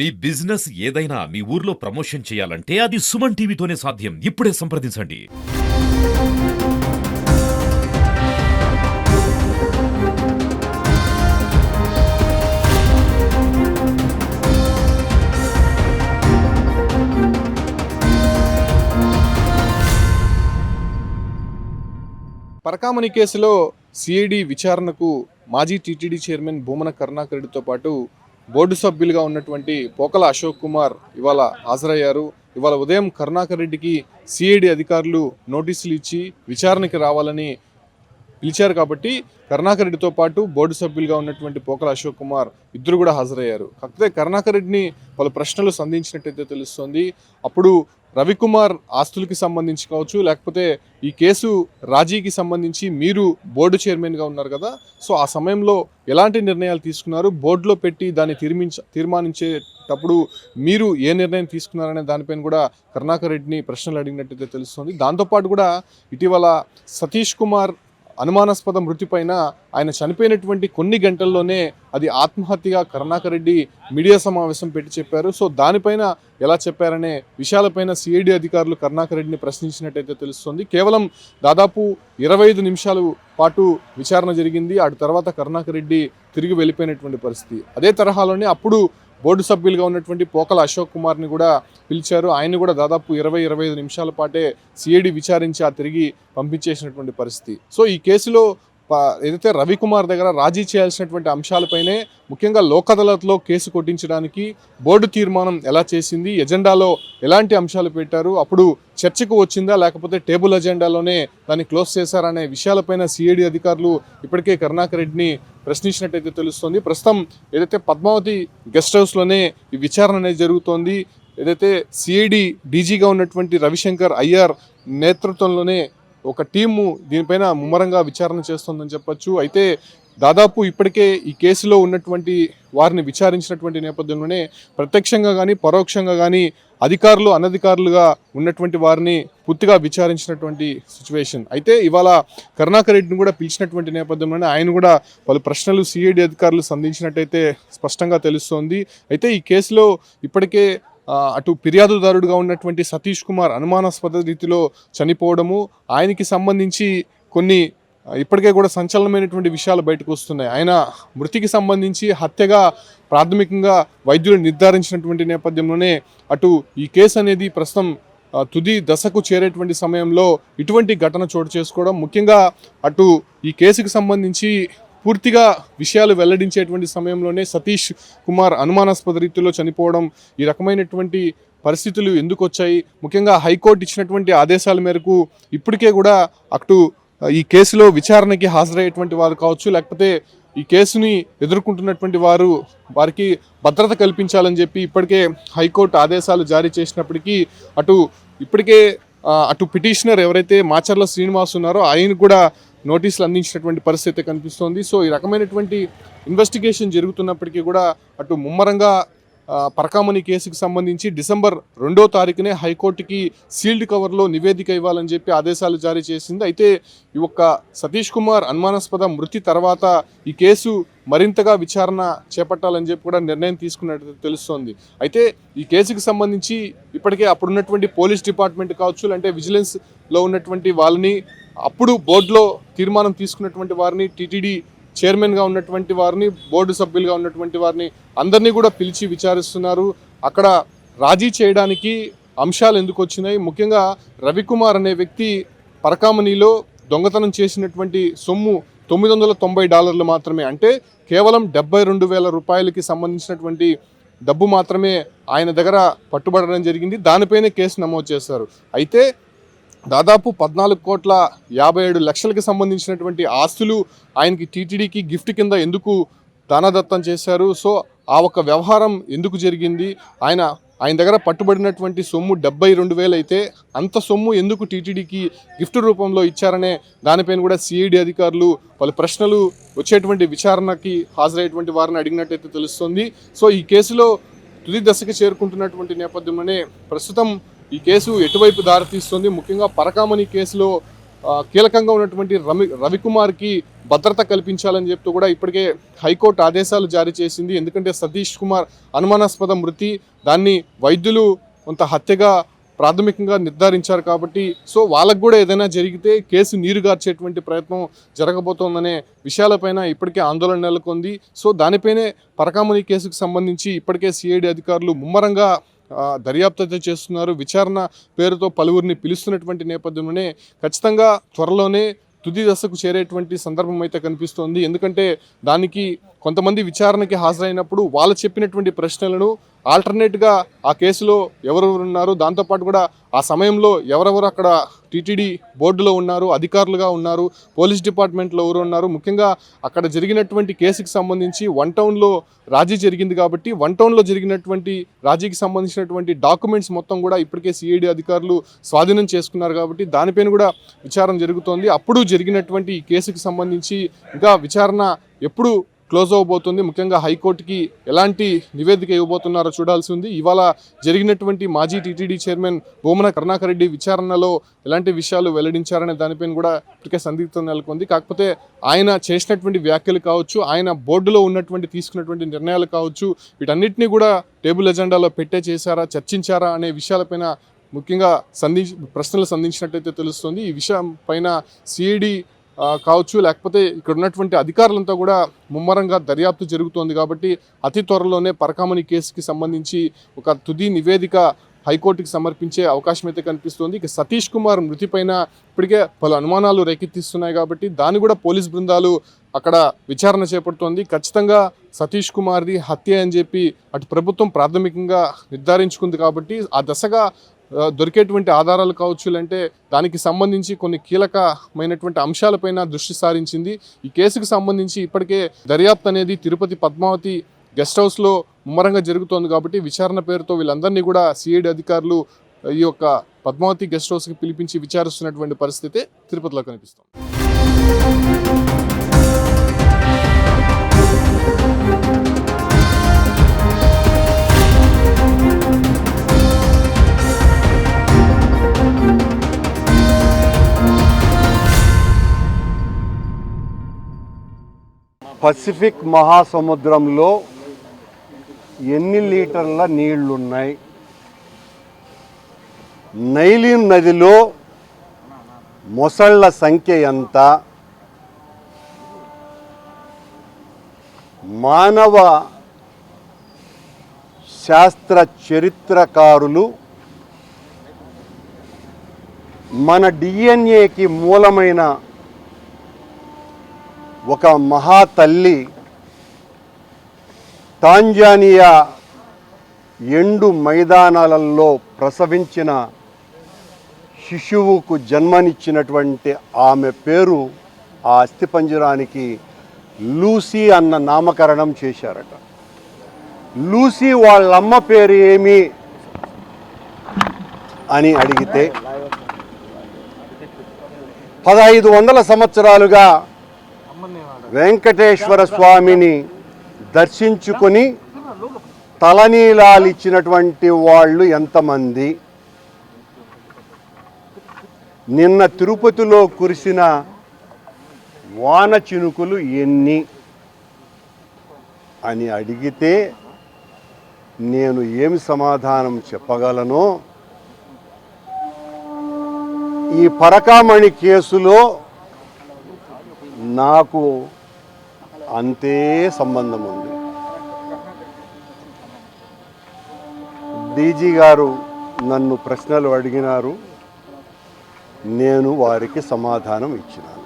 మీ business ఏదైనా మీ ఊర్లో promotion చేయాలంటే అది సుమన్ టీవీతోనే సాధ్యం. ఇప్పుడే సంప్రదించండి. పరకామణి కేసులో సిఐడి విచారణకు మాజీ టీటీడీ చైర్మన్ భూమన కరుణాకర్ రెడ్డితో పాటు బోర్డు సభ్యులుగా ఉన్నటువంటి పోకల అశోక్ కుమార్ ఇవాళ హాజరయ్యారు. ఇవాళ ఉదయం కరుణాకర్ రెడ్డికి సిఐడి అధికారులు నోటీసులు ఇచ్చి విచారణకి రావాలని పిలిచారు. కాబట్టి కరుణాకర్ రెడ్డితో పాటు బోర్డు సభ్యులుగా ఉన్నటువంటి పోకల అశోక్ కుమార్ ఇద్దరు కూడా హాజరయ్యారు. కాకపోతే కరుణాకర్ రెడ్డిని పలు ప్రశ్నలు సంధించినట్టయితే తెలుస్తోంది. అప్పుడు రవికుమార్ ఆస్తులకి సంబంధించి కావచ్చు, లేకపోతే ఈ కేసు రాజీకి సంబంధించి మీరు బోర్డు చైర్మన్గా ఉన్నారు కదా, సో ఆ సమయంలో ఎలాంటి నిర్ణయాలు తీసుకున్నారు, బోర్డులో పెట్టి దాన్ని తీర్మానించేటప్పుడు మీరు ఏ నిర్ణయం తీసుకున్నారనే దానిపైన కూడా కరుణాకర్ రెడ్డిని ప్రశ్నలు అడిగినట్టయితే తెలుస్తోంది. దాంతోపాటు కూడా ఇటీవల సతీష్ కుమార్ అనుమానాస్పద మృతి పైన ఆయన చనిపోయినటువంటి కొన్ని గంటల్లోనే అది ఆత్మహత్యగా కరుణాకర్ రెడ్డి మీడియా సమావేశం పెట్టి చెప్పారు. సో దానిపైన ఎలా చెప్పారనే విషయాలపైన సిఐడి అధికారులు కరుణాకర్ రెడ్డిని ప్రశ్నించినట్టయితే తెలుస్తుంది. కేవలం దాదాపు 25 నిమిషాల పాటు విచారణ జరిగింది. ఆ తర్వాత కరుణాకర్ రెడ్డి తిరిగి వెళ్ళిపోయినటువంటి పరిస్థితి. అదే తరహాలోనే అప్పుడు బోర్డు సభ్యులుగా ఉన్నటువంటి పోకల అశోక్ కుమార్ని కూడా పిలిచారు. ఆయన కూడా దాదాపు 20-25 నిమిషాల పాటే సిఐడి విచారించి ఆ తిరిగి పంపించేసినటువంటి పరిస్థితి. సో ఈ కేసులో ఏదైతే రవికుమార్ దగ్గర రాజీ చేయాల్సినటువంటి అంశాలపైనే, ముఖ్యంగా లోక్ అదాలత్లో కేసు కొట్టించడానికి బోర్డు తీర్మానం ఎలా చేసింది, ఎజెండాలో ఎలాంటి అంశాలు పెట్టారు, అప్పుడు చర్చకు వచ్చిందా లేకపోతే టేబుల్ ఎజెండాలోనే దాన్ని క్లోజ్ చేశారనే విషయాలపైన సిఐడి అధికారులు ఇప్పటికే కరుణాకర్ రెడ్డిని ప్రశ్నించినట్టయితే తెలుస్తోంది. ప్రస్తుతం ఏదైతే పద్మావతి గెస్ట్ హౌస్లోనే ఈ విచారణ అనేది జరుగుతోంది. ఏదైతే సిఐడి డీజీగా ఉన్నటువంటి రవిశంకర్ అయ్యర్ నేతృత్వంలోనే ఒక టీము దీనిపైన ముమ్మరంగా విచారణ చేస్తుందని చెప్పొచ్చు. అయితే దాదాపు ఇప్పటికే ఈ కేసులో ఉన్నటువంటి వారిని విచారించినటువంటి నేపథ్యంలోనే ప్రత్యక్షంగా కానీ పరోక్షంగా కానీ అధికారులు అనధికారులుగా ఉన్నటువంటి వారిని పూర్తిగా విచారించినటువంటి సిచ్యువేషన్. అయితే ఇవాళ కరుణాకర్ రెడ్డిని కూడా పిలిచినటువంటి నేపథ్యంలోనే ఆయన కూడా పలు ప్రశ్నలు సిఐడి అధికారులు సంధించినట్టయితే స్పష్టంగా తెలుస్తోంది. అయితే ఈ కేసులో ఇప్పటికే అటు ఫిర్యాదుదారుడుగా ఉన్నటువంటి సతీష్ కుమార్ అనుమానాస్పద రీతిలో చనిపోవడము, ఆయనకి సంబంధించి కొన్ని ఇప్పటికే కూడా సంచలనమైనటువంటి విషయాలు బయటకు వస్తున్నాయి. ఆయన మృతికి సంబంధించి హత్యగా ప్రాథమికంగా వైద్యులు నిర్ధారించినటువంటి నేపథ్యంలోనే అటు ఈ కేసు అనేది ప్రస్తుతం తుది దశకు చేరేటువంటి సమయంలో ఇటువంటి ఘటన చోటు చేసుకోవడం, ముఖ్యంగా అటు ఈ కేసుకు సంబంధించి పూర్తిగా విషయాలు వెల్లడించేటువంటి సమయంలోనే సతీష్ కుమార్ అనుమానాస్పద రీతిలో చనిపోవడం, ఈ రకమైనటువంటి పరిస్థితులు ఎందుకు వచ్చాయి, ముఖ్యంగా హైకోర్టు ఇచ్చినటువంటి ఆదేశాల మేరకు ఇప్పటికే కూడా అటు ఈ కేసులో విచారణకి హాజరయ్యేటువంటి వారు కావచ్చు, లేకపోతే ఈ కేసుని ఎదుర్కొంటున్నటువంటి వారికి భద్రత కల్పించాలని చెప్పి ఇప్పటికే హైకోర్టు ఆదేశాలు జారీ చేసినప్పటికీ ఇప్పటికే అటు పిటిషనర్ ఎవరైతే మాచర్ల శ్రీనివాస్ ఉన్నారో ఆయన కూడా నోటీసులు అందించినటువంటి పరిస్థితి కనిపిస్తోంది. సో ఈ రకమైనటువంటి ఇన్వెస్టిగేషన్ జరుగుతున్నప్పటికీ కూడా అటు ముమ్మరంగా పరకామణి కేసుకు సంబంధించి డిసెంబర్ 2వ తారీఖునే హైకోర్టుకి సీల్డ్ కవర్లో నివేదిక ఇవ్వాలని చెప్పి ఆదేశాలు జారీ చేసింది. అయితే ఈ ఒక్క సతీష్ కుమార్ అనుమానాస్పద మృతి తర్వాత ఈ కేసు మరింతగా విచారణ చేపట్టాలని చెప్పి కూడా నిర్ణయం తీసుకున్నట్టు తెలుస్తోంది. అయితే ఈ కేసుకు సంబంధించి ఇప్పటికే అప్పుడున్నటువంటి పోలీస్ డిపార్ట్మెంట్ కావచ్చు, అంటే విజిలెన్స్లో ఉన్నటువంటి వాళ్ళని, అప్పుడు బోర్డులో తీర్మానం తీసుకున్నటువంటి వారిని, టీటీడీ చైర్మన్గా ఉన్నటువంటి వారిని, బోర్డు సభ్యులుగా ఉన్నటువంటి వారిని అందరినీ కూడా పిలిచి విచారిస్తున్నారు. అక్కడ రాజీ చేయడానికి అంశాలు ఎందుకు వచ్చినాయి, ముఖ్యంగా రవికుమార్ అనే వ్యక్తి పరకామణిలో దొంగతనం చేసినటువంటి సొమ్ము $990 మాత్రమే, అంటే కేవలం 72,000 రూపాయలకి సంబంధించినటువంటి డబ్బు మాత్రమే ఆయన దగ్గర పట్టుబడడం జరిగింది. దానిపైనే కేసు నమోదు చేశారు. అయితే దాదాపు 14,57,00,000కి సంబంధించినటువంటి ఆస్తులు ఆయనకి టీటీడీకి గిఫ్ట్ కింద ఎందుకు దానదత్తం చేశారు, సో ఆ ఒక వ్యవహారం ఎందుకు జరిగింది, ఆయన దగ్గర పట్టుబడినటువంటి సొమ్ము 72,000 అయితే అంత సొమ్ము ఎందుకు టీటీడీకి గిఫ్ట్ రూపంలో ఇచ్చారనే దానిపైన కూడా సిఐడి అధికారులు పలు ప్రశ్నలు వచ్చేటువంటి విచారణకి హాజరయ్యేటువంటి వారిని అడిగినట్టయితే తెలుస్తుంది. సో ఈ కేసులో తుది దశకు చేరుకుంటున్నటువంటి నేపథ్యంలోనే ప్రస్తుతం ఈ కేసు ఎటువైపు దారితీస్తుంది, ముఖ్యంగా పరకామణి కేసులో కీలకంగా ఉన్నటువంటి రవికుమార్కి భద్రత కల్పించాలని చెప్తూ కూడా ఇప్పటికే హైకోర్టు ఆదేశాలు జారీ చేసింది. ఎందుకంటే సతీష్ కుమార్ అనుమానాస్పద మృతి, దాన్ని వైద్యులు కొంత హత్యగా ప్రాథమికంగా నిర్ధారించారు కాబట్టి సో వాళ్ళకు కూడా ఏదైనా జరిగితే కేసు నీరుగార్చేటువంటి ప్రయత్నం జరగబోతోందనే విషయాలపైన ఇప్పటికే ఆందోళన నెలకొంది. సో దానిపైనే పరకామణి కేసుకు సంబంధించి ఇప్పటికే సిఐడి అధికారులు ముమ్మరంగా దర్యాప్తు అయితే చేస్తున్నారు. విచారణ పేరుతో పలువురిని పిలుస్తున్నటువంటి నేపథ్యంలోనే ఖచ్చితంగా త్వరలోనే తుది దశకు చేరేటువంటి సందర్భం అయితే కనిపిస్తోంది. ఎందుకంటే దానికి కొంతమంది విచారణకి హాజరైనప్పుడు వాళ్ళు చెప్పినటువంటి ప్రశ్నలను ఆల్టర్నేట్గా ఆ కేసులో ఎవరెవరు ఉన్నారు, దాంతోపాటు కూడా ఆ సమయంలో ఎవరెవరు అక్కడ టీటీడీ బోర్డులో ఉన్నారు, అధికారులుగా ఉన్నారు, పోలీస్ డిపార్ట్మెంట్లో ఎవరు ఉన్నారు, ముఖ్యంగా అక్కడ జరిగినటువంటి కేసుకి సంబంధించి 1 టౌన్లో రాజీ జరిగింది కాబట్టి 1 టౌన్లో జరిగినటువంటి రాజీకి సంబంధించినటువంటి డాక్యుమెంట్స్ మొత్తం కూడా ఇప్పటికే సిఐడి అధికారులు స్వాధీనం చేసుకున్నారు కాబట్టి దానిపైన కూడా విచారణ జరుగుతోంది. అప్పుడు జరిగినటువంటి ఈ కేసుకి సంబంధించి ఇంకా విచారణ ఎప్పుడు క్లోజ్ అవబోతుంది, ముఖ్యంగా హైకోర్టుకి ఎలాంటి నివేదిక ఇవ్వబోతున్నారో చూడాల్సి ఉంది. ఇవాళ జరిగినటువంటి మాజీ టీటీడీ చైర్మన్ భూమన కరుణాకర్ రెడ్డి విచారణలో ఎలాంటి విషయాలు వెల్లడించారనే దానిపైన కూడా ఇప్పటికే సందిగ్ధం నెలకొంది. కాకపోతే ఆయన చేసినటువంటి వ్యాఖ్యలు కావచ్చు, ఆయన బోర్డులో ఉన్నటువంటి తీసుకున్నటువంటి నిర్ణయాలు కావచ్చు, వీటన్నిటినీ కూడా టేబుల్ ఎజెండాలో చేశారా, చర్చించారా అనే విషయాలపైన ముఖ్యంగా ప్రశ్నలు సంధించినట్టయితే తెలుస్తుంది. ఈ విషయం పైన సిఐడి కావచ్చు, లేకపోతే ఇక్కడ ఉన్నటువంటి అధికారులంతా కూడా ముమ్మరంగా దర్యాప్తు జరుగుతోంది కాబట్టి అతి త్వరలోనే పరకామణి కేసుకి సంబంధించి ఒక తుది నివేదిక హైకోర్టుకి సమర్పించే అవకాశం అయితే కనిపిస్తోంది. ఇక సతీష్ కుమార్ మృతి పైన ఇప్పటికే పలు అనుమానాలు రేకెత్తిస్తున్నాయి కాబట్టి దాన్ని కూడా పోలీస్ బృందాలు అక్కడ విచారణ చేపడుతోంది. ఖచ్చితంగా సతీష్ కుమార్ది హత్య అని చెప్పి అటు ప్రభుత్వం ప్రాథమికంగా నిర్ధారించుకుంది కాబట్టి ఆ దశగా దొరికేటువంటి ఆధారాలు కావచ్చు, అంటే దానికి సంబంధించి కొన్ని కీలకమైనటువంటి అంశాలపైన దృష్టి సారించింది. ఈ కేసుకు సంబంధించి ఇప్పటికే దర్యాప్తు అనేది తిరుపతి పద్మావతి గెస్ట్ హౌస్లో ముమ్మరంగా జరుగుతోంది కాబట్టి విచారణ పేరుతో వీళ్ళందరినీ కూడా సిఐడి అధికారులు ఈ యొక్క పద్మావతి గెస్ట్ హౌస్కి పిలిపించి విచారిస్తున్నటువంటి పరిస్థితి తిరుపతిలో కనిపిస్తుంది. పసిఫిక్ మహాసముద్రంలో ఎన్ని లీటర్ల నీళ్లున్నాయి? నైలి నదిలో మొసళ్ళ సంఖ్య ఎంత? మానవ శాస్త్ర చరిత్రకారులు మన డిఎన్ఏకి మూలమైన ఒక మహాతల్లి టాంజానియా ఎండు మైదానాలలో ప్రసవించిన శిశువుకు జన్మనిచ్చినటువంటి ఆమె పేరు ఆ అస్థిపంజరానికి లూసీ అన్న నామకరణం చేశారట. లూసీ వాళ్ళమ్మ పేరు ఏమి అని అడిగితే 1500 సంవత్సరాలుగా వెంకటేశ్వర స్వామిని దర్శించుకొని తలనీలాలు ఇచ్చినటువంటి వాళ్ళు ఎంతమంది? నిన్న తిరుపతిలో కురిసిన వాన చినుకులు ఎన్ని అని అడిగితే నేను ఏమి సమాధానం చెప్పగలను? ఈ పరకామణి కేసులో నాకు అంతే సంబంధం ఉంది. డీజీ గారు నన్ను ప్రశ్నలు అడిగినారు, నేను వారికి సమాధానం ఇచ్చినాను.